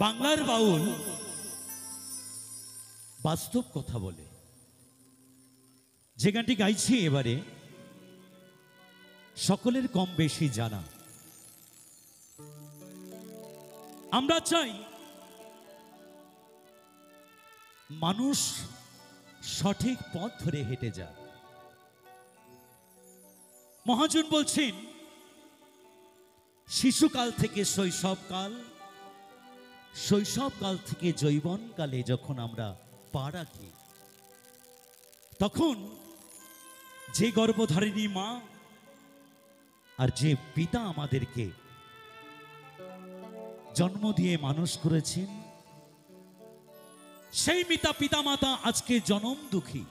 বাংলার বাউল বাস্তব কথা বলে। যে গানটি গাইছি এবারে সকলের কম বেশি জানা। আমরা চাই মানুষ সঠিক পথ ধরে হেঁটে যাক। মহাজন বলছেন, শিশুকাল থেকে শৈশবকাল, শৈশবকাল থেকে যৌবনকালে যখন আমরা পা রাখি, তখন যে গর্ভধারিণী মা আর যে পিতা আমাদেরকে জন্ম দিয়ে মানুষ করেছেন, সেই পিতা মাতা আজকে জনম দুঃখী।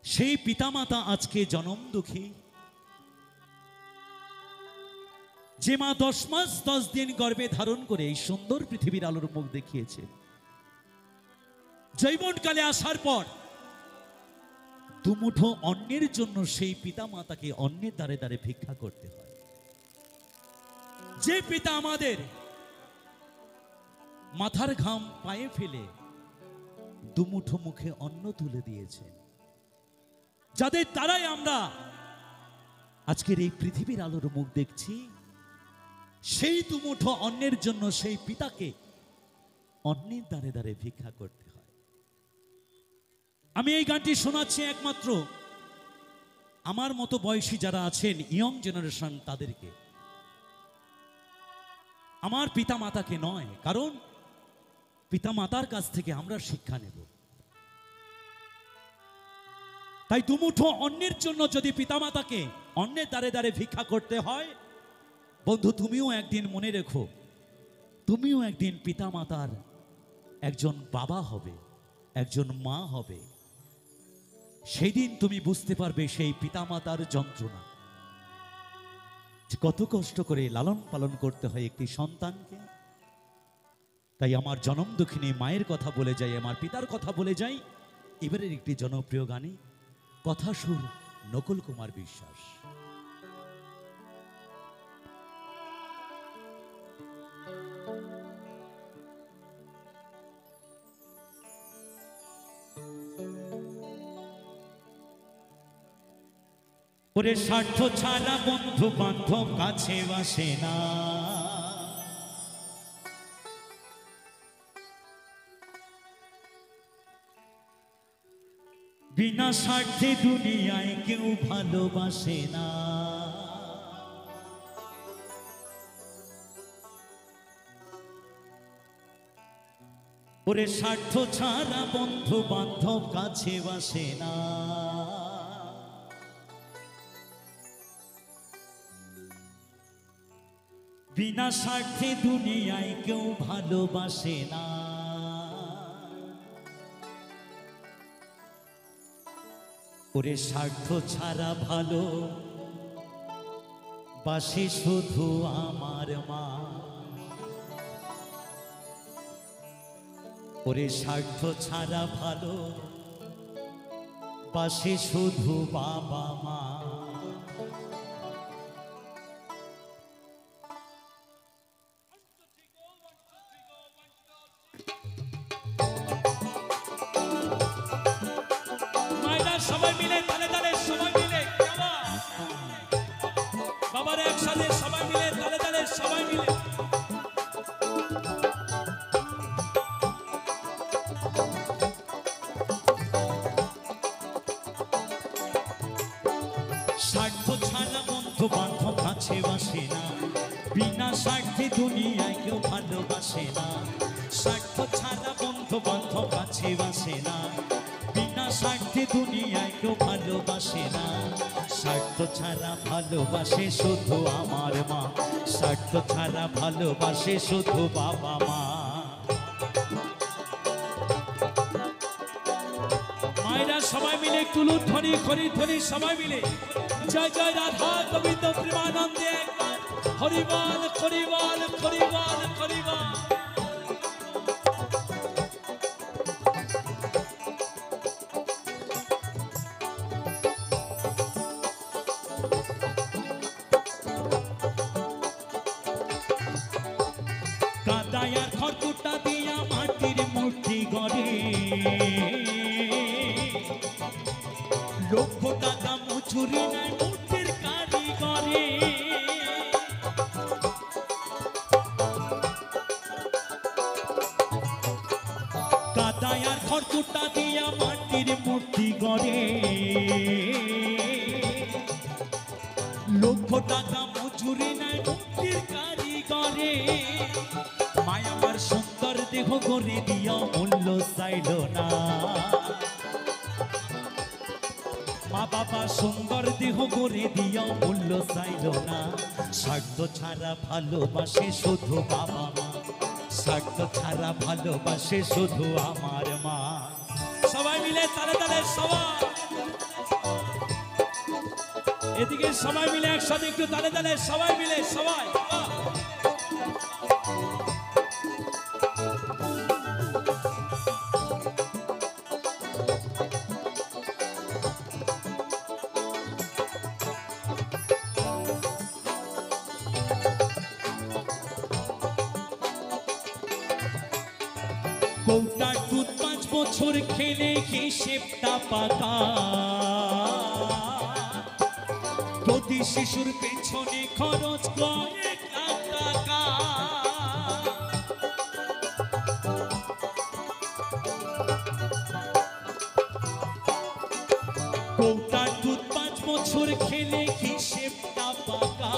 সেই পিতামাতা আজকে জনম দুঃখী। যে মা 10 মাস 10 দিন গর্ভে ধারণ করে এই সুন্দর পৃথিবীর আলোর মুখ দেখিয়েছে, যৌবনকালে আসার পর দুমুঠো অন্যের জন্য সেই পিতা মাতাকে অন্যের দ্বারে দ্বারে ভিক্ষা করতে হয়। যে পিতা আমাদের মাথার ঘাম পায়ে ফেলে দুমুঠো মুখে অন্ন তুলে দিয়েছেন, যাদের দ্বারাই আমরা আজকের এই পৃথিবীর আলোর মুখ দেখছি, সেই দুমুঠো অন্যের জন্য সেই পিতাকে অন্যের দ্বারে দ্বারে ভিক্ষা করতে হয়। আমি এই গানটি শোনাচ্ছি একমাত্র আমার মতো বয়সী যারা আছেন, ইয়ং জেনারেশন, তাদেরকে, আমার পিতা মাতাকে নয়। কারণ পিতা মাতার কাছ থেকে আমরা শিক্ষা নেব। তাই দুমুঠো অন্যের জন্য যদি পিতামাতাকে অন্যের দ্বারে দ্বারে ভিক্ষা করতে হয়, বন্ধু তুমিও একদিন মনে রেখো, তুমিও একদিন পিতামাতার একজন বাবা হবে, একজন মা হবে। সেই দিন তুমি বুঝতে পারবে সেই পিতামাতার যন্ত্রণা, কত কষ্ট করে লালন পালন করতে হয় একটি সন্তানকে। তাই আমার জনম দুঃখিনী মায়ের কথা বলে যাই, আমার পিতার কথা বলে যাই এবারের একটি জনপ্রিয় গানে। কথা সুর নকুল কুমার বিশ্বাস। ওরে স্বার্থ ছাড়া বন্ধু বান্ধব কাছে আসে না, বিনা স্বার্থে দুনিয়ায় কেউ ভালোবাসে না। ওরে স্বার্থ ছাড়া বন্ধু বান্ধব কাছে আসে না, বিনা স্বার্থে দুনিয়ায় কেউ ভালোবাসে না। ওরে স্বার্থ ছাড়া ভালো বাসে শুধু আমার মা, ওরে স্বার্থ ছাড়া ভালো বাসে শুধু বাবা মা। সবাই মিলে তালে তালে, সবাই মিলে বাবার একসাথে, সবাই মিলে তালে তালে, সবাই মিলে। স্বার্থ ছাড়া বন্ধু বান্ধব কাছে বাসে না, বিনা স্বার্থে দুনিয়ায় কেউ ভালোবাসে না। স্বার্থ ছাড়া বন্ধু বান্ধব কাছে বাসে না, বিনা স্বার্থে দুনিয়ায় কেউ ভালোবাসে না। স্বার্থ ছাড়া ভালোবাসে শুধু আমার মা, স্বার্থ ছাড়া ভালোবাসে শুধু বাবা মা। মায়েরা সবাই মিলে তুলু ধ্বনি খরি ধ্বনি, সবাই মিলে জয় জয় রাধা গোবিন্দ প্রেমানন্দে একবার হরিবল হরিবল হরিবল হরিবল। খড়কুটা দিয়া মাটির মূর্তি গড়ে, লক্ষ টাকা মজুরি নাই মূর্তির কারিগরে। কাদায় আর খড়কুটা দিয়া মাটির মূর্তি গড়ে, লক্ষ টাকা মজুরি নাই মূর্তির কারিগরে। মায় আমার সুন্দর দেহ গড়ে দিয়া মূল্য চাইল না, মা বাবা সুন্দর দেহ গড়ে দিয়া মূল্য চাইল না। স্বার্থ ছাড়া ভালোবাসে শুধু বাবা মা, স্বার্থ ছাড়া ভালোবাসে শুধু আমার মা। সবাই মিলে তালে তালে সবাই, এদিকে সবাই মিলে একসাথে একটু তালে তালে সবাই মিলে সবাই। কৌটার দুধ 5 বছর খেলে হিসেবটা পাকা, প্রতি শিশুর পেছনে খরচ কয়েক লাখ টাকা। কৌটার দুধ 5 বছর খেলে হিসেবটা পাকা,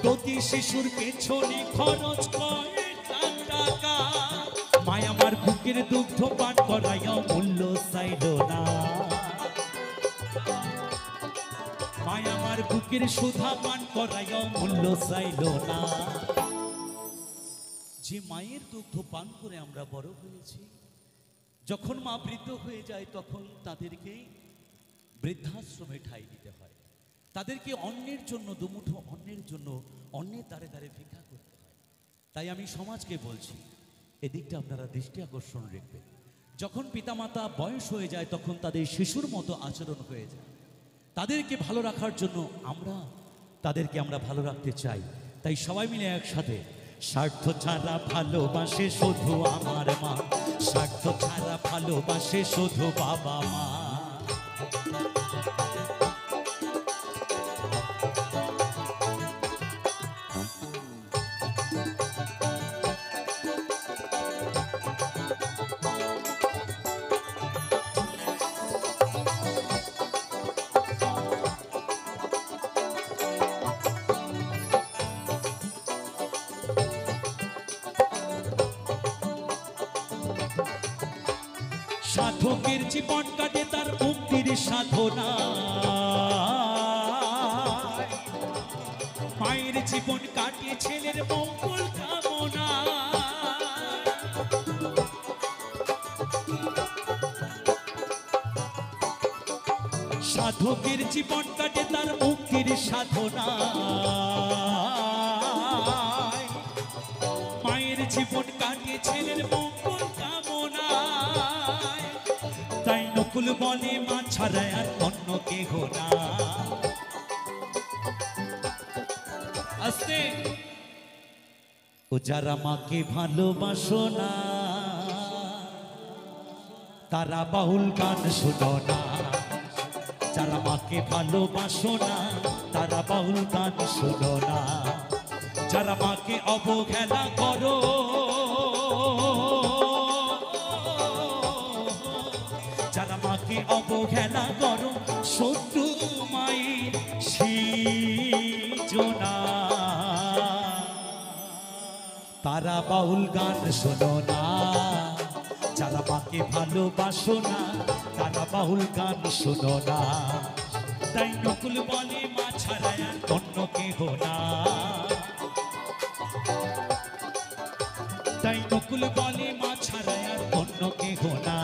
প্রতি শিশুর পেছনে খরচ কয়েক লাখ টাকা। মায় আমার বুকের দুগ্ধ পান করাইয়া মূল্য চাইল না, মায় আমার বুকের সুধা পান করাইয়া মূল্য চাইল না। যে মায়ের দুগ্ধ পান করে আমরা বড় হয়েছি, যখন মা বৃদ্ধ হয়ে যায় তখন তাদেরকে বৃদ্ধাশ্রমে ঠাঁই দিতে হয়, তাদেরকে অন্যের জন্য দুমুঠো অন্যের জন্য অন্যের দ্বারে দ্বারে ভিক্ষা করতে হয়। তাই আমি সমাজকে বলছি, এদিকটা আপনারা দৃষ্টি আকর্ষণ রাখবেন। যখন পিতামাতা বয়স হয়ে যায় তখন তাদের শিশুর মতো আচরণ হয়ে যায়, তাদেরকে ভালো রাখার জন্য তাদেরকে আমরা ভালো রাখতে চাই। তাই সবাই মিলে একসাথে, স্বার্থ ছাড়া ভালোবাসে শুধু আমার মা, স্বার্থ ছাড়া ভালোবাসে শুধু বাবা মা। সাধকের জীবন কাটে তার মুক্তির সাধনা, মায়ের জীবন কাটে ছেলের মঙ্গল কামনা। সাধকের জীবন কাটে তার মুক্তির সাধনা, মায়ের জীবন কাটে ছেলের মঙ্গল কামনা। তাই নকুল বলে মা ছাড়া আর অন্য কেহ না। আস্তে, ও যারা মাকে ভালোবাসো না তারা বাউল গান শোনো না, যারা মাকে ভালোবাসো না তারা বাউল গান শোনো না। যারা মাকে অবহেলা করো, যারা মাকে অবহেলা করো, শত্রু মায়ের সৃজনা, তারা বাউল গান শোনো না। যারা মাকে ভালোবাসো না তারা বাউল গান শোনো না। তাই নকুল বলে মা ছাড়া আর অন্য কেহ না, তাই নকুল বলে মা ছাড়া আর অন্য কেহ না।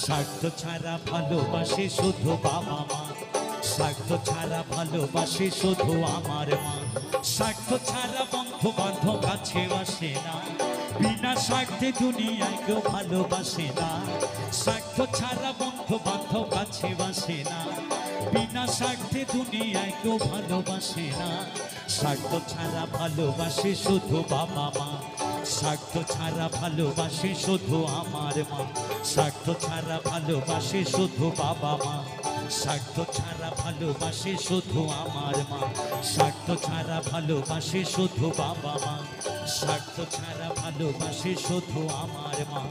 স্বার্থ ছাড়া ভালোবাসে শুধু বাবা মা, স্বার্থ ছাড়া ভালোবাসে শুধু আমার মা। স্বার্থ ছাড়া বন্ধু বান্ধব কাছে আসে না, বিনা স্বার্থে দুনিয়ায় কেউ ভালোবাসে না। স্বার্থ ছাড়া বন্ধু বান্ধব কাছে আসে না, বিনা স্বার্থে দুনিয়ায় কেউ ভালোবাসে না। স্বার্থ ছাড়া ভালোবাসে শুধু বাবা মা, স্বার্থ ছাড়া ভালোবাসে শুধু আমার মা, স্বার্থ ছাড়া ভালোবাসে শুধু বাবা মা, স্বার্থ ছাড়া ভালোবাসে শুধু আমার মা, স্বার্থ ছাড়া ভালোবাসে শুধু বাবা মা, স্বার্থ ছাড়া ভালোবাসে শুধু আমার মা,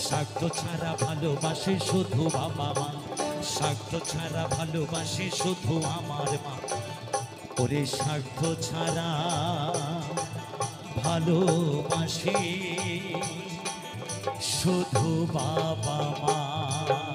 স্বার্থ ছাড়া ভালোবাসে শুধু বাবা মা, স্বার্থ ছাড়া ভালোবাসে শুধু আমার মা। ওরে স্বার্থ ছাড়া ভালোবাসে শুধু বাবা মা।